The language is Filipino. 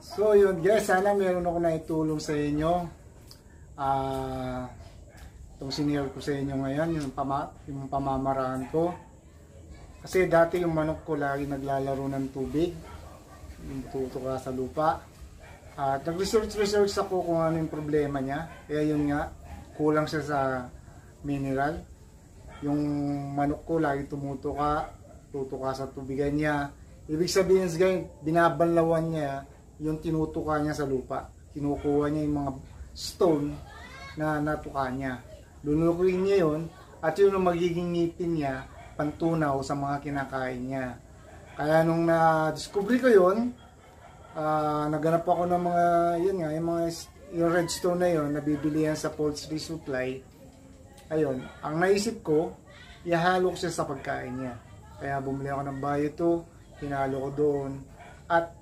So yun guys, sana meron ako na itulong sa inyo. Itong sinare ko sa inyo ngayon, yung pamamaraan ko. Kasi dati yung manok ko lagi naglalaro ng tubig, yung tutuka sa lupa. At nag-research ako kung ano yung problema niya. Kaya yun nga, kulang siya sa mineral. Yung manok ko lagi tutuka sa tubigan niya. Ibig sabihin guys, binabanlawan niya yung tinutuka niya sa lupa. Kinukuha niya yung mga stone na natuka niya. Lunukin niya yun at yun ang magiging ngipin niya pantunaw sa mga kinakain niya. Kaya nung na-discover ko yun, naghanap ako ng mga, yun nga, yung redstone na yun, nabibili yan sa poultry supply. Ayun, ang naisip ko, ihalo ko siya sa pagkain niya. Kaya bumili ako ng bioto, hinalo ko doon, at